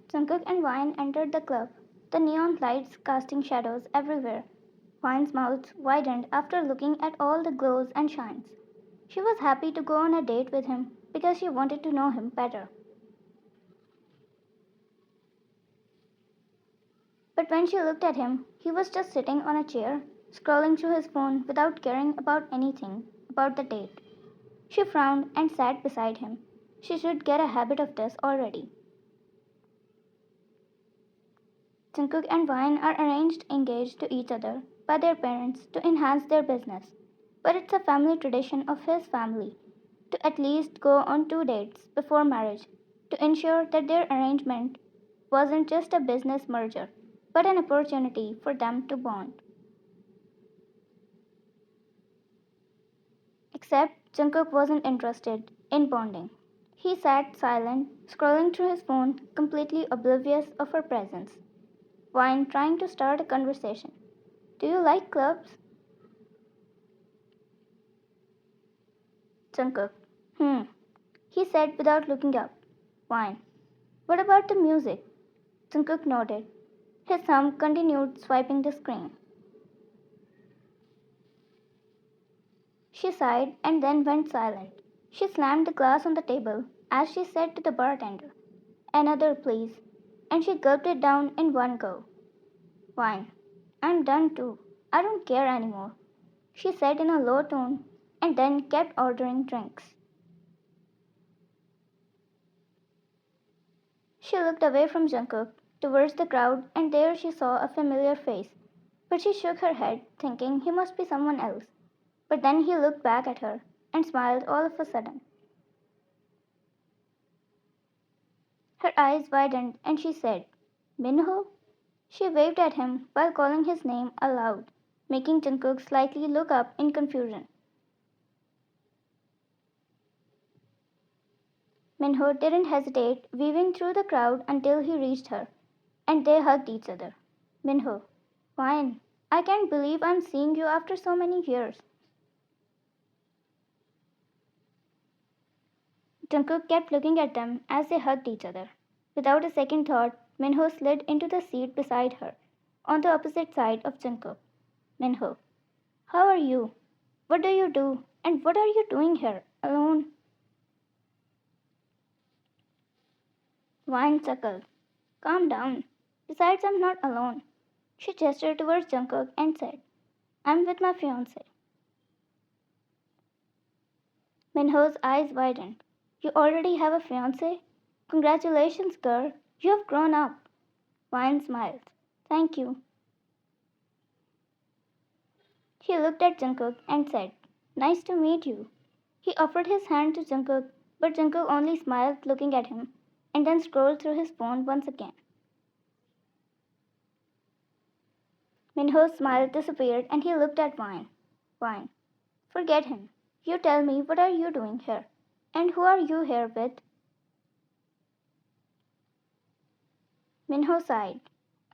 Jungkook and Wine entered the club, the neon lights casting shadows everywhere. Wine's mouth widened after looking at all the glows and shines. She was happy to go on a date with him because she wanted to know him better. But when she looked at him, he was just sitting on a chair, scrolling through his phone without caring about anything about the date. She frowned and sat beside him. She should get a habit of this already. Jungkook and Wine are arranged engaged to each other by their parents to enhance their business. But it's a family tradition of his family to at least go on 2 dates before marriage to ensure that their arrangement wasn't just a business merger, but an opportunity for them to bond. Except Jungkook wasn't interested in bonding. He sat silent, scrolling through his phone, completely oblivious of her presence. Wine trying to start a conversation. Do you like clubs? Jungkook. Hmm, he said without looking up. Wine. What about the music? Jungkook nodded. His thumb continued swiping the screen. She sighed and then went silent. She slammed the glass on the table as she said to the bartender, "Another, please," and she gulped it down in one go. Wine. "I'm done too. I don't care anymore," she said in a low tone and then kept ordering drinks. She looked away from Jungkook towards the crowd and there she saw a familiar face, but she shook her head, thinking he must be someone else. But then he looked back at her and smiled all of a sudden. Her eyes widened and she said, "Minho?" She waved at him while calling his name aloud, making Jungkook slightly look up in confusion. Minho didn't hesitate, weaving through the crowd until he reached her, and they hugged each other. Minho. "Fine. I can't believe I'm seeing you after so many years." Jungkook kept looking at them as they hugged each other. Without a second thought, Minho slid into the seat beside her, on the opposite side of Jungkook. Minho. "How are you? What do you do? And what are you doing here, alone?" Wine chuckled. "Calm down. Besides, I'm not alone." She gestured towards Jungkook and said, "I'm with my fiancé." Minho's eyes widened. "You already have a fiancé? Congratulations, girl. You have grown up." Wine smiled. "Thank you." He looked at Jungkook and said, "Nice to meet you." He offered his hand to Jungkook, but Jungkook only smiled looking at him and then scrolled through his phone once again. Minho's smile disappeared and he looked at Wine. Wine. "Forget him. You tell me, what are you doing here? And who are you here with?" Minho sighed.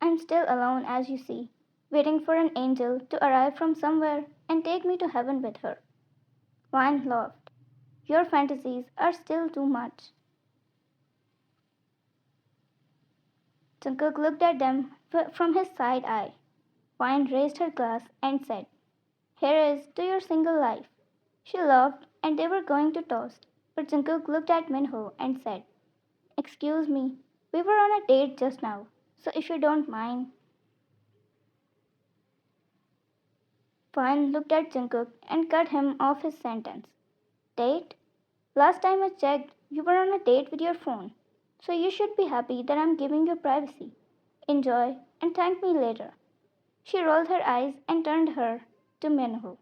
"I'm still alone, as you see, waiting for an angel to arrive from somewhere and take me to heaven with her." Wine laughed. "Your fantasies are still too much." Jungkook looked at them from his side eye. Wine raised her glass and said, "Here is to your single life." She laughed and they were going to toast, but Jungkook looked at Minho and said, "Excuse me, we were on a date just now, so if you don't mind." Wine looked at Jungkook and cut him off his sentence. "Date? Last time I checked, you were on a date with your phone, so you should be happy that I'm giving you privacy. Enjoy and thank me later." She rolled her eyes and turned her to Minho.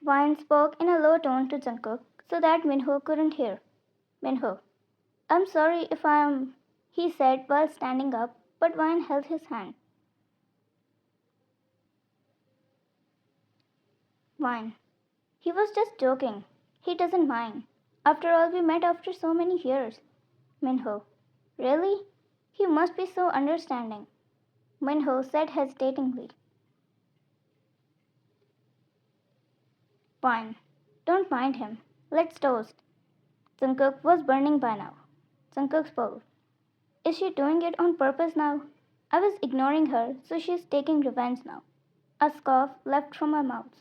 Wine spoke in a low tone to Jungkook so that Minho couldn't hear. "Minho, I'm sorry if I'm," he said while standing up, but Wine held his hand. Wine. "He was just joking. He doesn't mind. After all, we met after so many years." Minho. "Really? He must be so understanding." Minho said hesitatingly. Wine. Don't mind him. Let's toast. Jungkook was burning by now. Jungkook spoke. Is she doing it on purpose now? I was ignoring her, so she's taking revenge now. A scoff left from her mouth.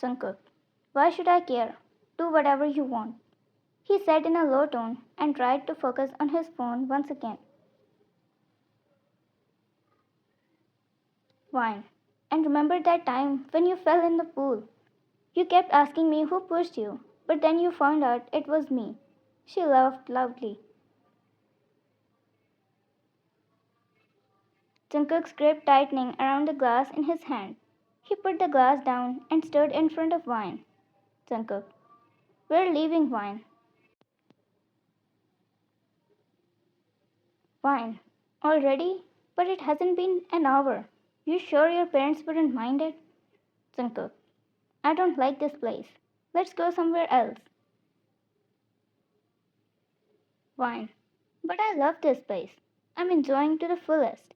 Jungkook. Why should I care? Do whatever you want. He said in a low tone and tried to focus on his phone once again. Wine. And remember that time when you fell in the pool? You kept asking me who pushed you, but then you found out it was me. She laughed loudly. Jungkook's grip tightening around the glass in his hand. He put the glass down and stood in front of Wine. Jungkook. We're leaving, Wine. Wine. Already? But it hasn't been an hour. You sure your parents wouldn't mind it? Jungkook. I don't like this place. Let's go somewhere else. Wine. But I love this place. I'm enjoying to the fullest.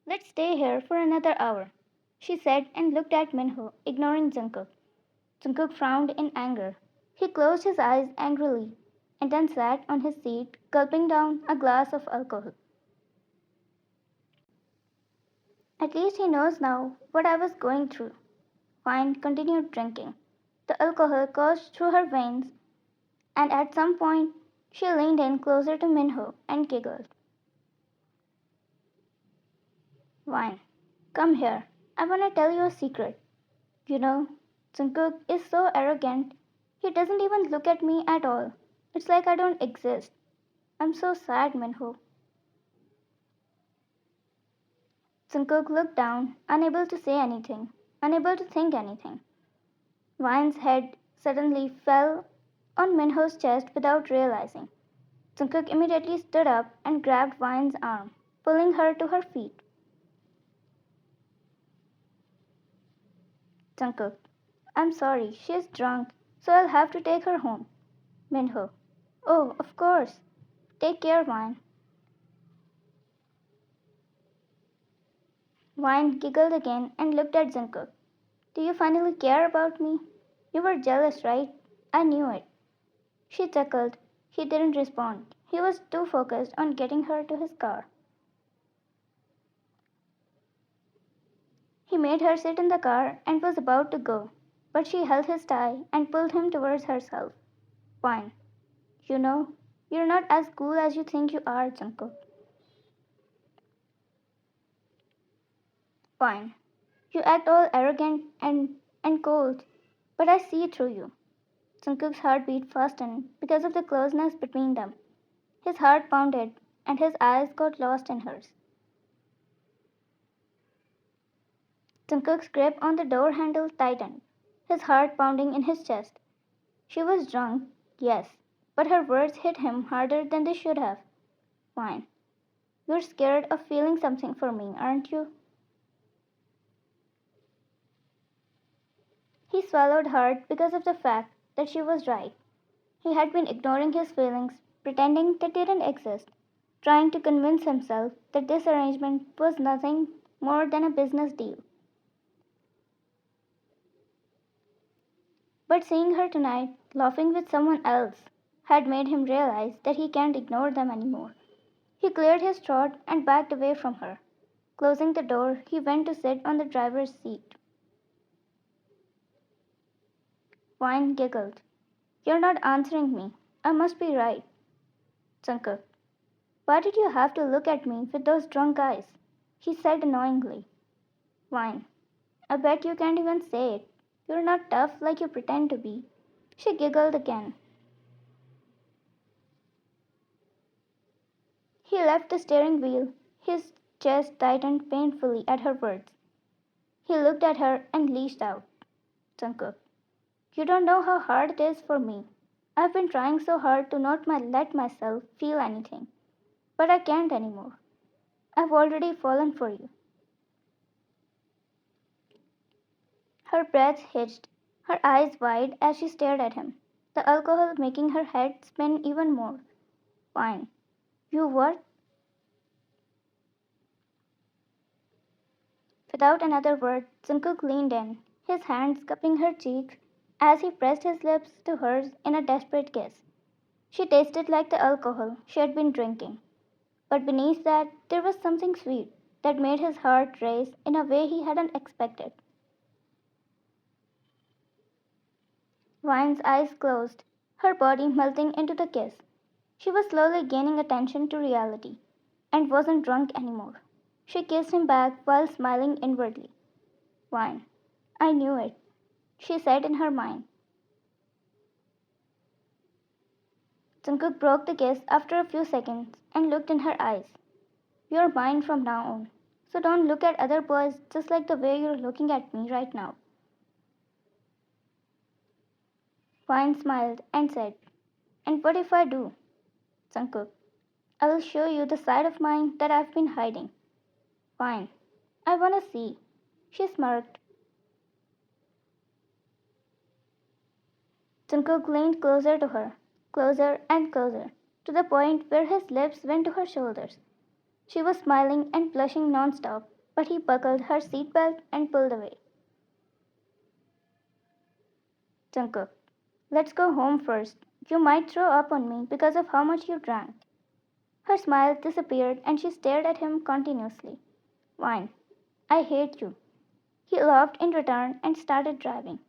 Let's stay here for another hour, she said and looked at Minho, ignoring Jungkook. Jungkook frowned in anger. He closed his eyes angrily and then sat on his seat, gulping down a glass of alcohol. At least he knows now what I was going through. Wine continued drinking. The alcohol coursed through her veins, and at some point she leaned in closer to Minho and giggled. Wine, come here. I want to tell you a secret. You know, Jungkook is so arrogant. He doesn't even look at me at all. It's like I don't exist. I'm so sad, Minho. Jungkook looked down, unable to say anything, unable to think anything. Wine's head suddenly fell on Minho's chest without realizing. Jungkook immediately stood up and grabbed Wine's arm, pulling her to her feet. Jungkook. I'm sorry, she's drunk, so I'll have to take her home. Minho. Oh, of course. Take care, Wine. Wine giggled again and looked at Jungkook. Do you finally care about me? You were jealous, right? I knew it. She chuckled. He didn't respond. He was too focused on getting her to his car. He made her sit in the car and was about to go, but she held his tie and pulled him towards herself. Wine. You know, you're not as cool as you think you are, Jungkook. Fine. You act all arrogant and cold, but I see through you. Jungkook's heart beat fastened because of the closeness between them. His heart pounded, and his eyes got lost in hers. Jungkook's grip on the door handle tightened, his heart pounding in his chest. She was drunk, yes, but her words hit him harder than they should have. Fine. You're scared of feeling something for me, aren't you? He swallowed hard because of the fact that she was right. He had been ignoring his feelings, pretending they didn't exist, trying to convince himself that this arrangement was nothing more than a business deal. But seeing her tonight, laughing with someone else, had made him realize that he can't ignore them anymore. He cleared his throat and backed away from her. Closing the door, he went to sit on the driver's seat. Wine giggled. You're not answering me. I must be right. Jungkook. Why did you have to look at me with those drunk eyes? He said annoyingly. Wine. I bet you can't even say it. You're not tough like you pretend to be. She giggled again. He left the steering wheel. His chest tightened painfully at her words. He looked at her and leashed out. Jungkook. You don't know how hard it is for me. I've been trying so hard to not let myself feel anything. But I can't anymore. I've already fallen for you. Her breath hitched, her eyes wide as she stared at him, the alcohol making her head spin even more. Fine. You what? The Without another word, Jungkook leaned in, his hands cupping her cheeks as he pressed his lips to hers in a desperate kiss. She tasted like the alcohol she had been drinking, but beneath that there was something sweet that made his heart race in a way he hadn't expected. Vine's eyes closed, her body melting into the kiss. She was slowly gaining attention to reality and wasn't drunk anymore. She kissed him back while smiling inwardly. Vine, I knew it, she said in her mind. Jungkook broke the kiss after a few seconds and looked in her eyes. You're mine from now on, so don't look at other boys just like the way you're looking at me right now. Vine smiled and said, and what if I do, Jungkook? I will show you the side of mine that I've been hiding. Fine. I wanna see. She smirked. Jungkook leaned closer to her, closer and closer, to the point where his lips went to her shoulders. She was smiling and blushing non-stop, but he buckled her seatbelt and pulled away. Jungkook, let's go home first. You might throw up on me because of how much you drank. Her smile disappeared and she stared at him continuously. Fine. I hate you. He laughed in return and started driving.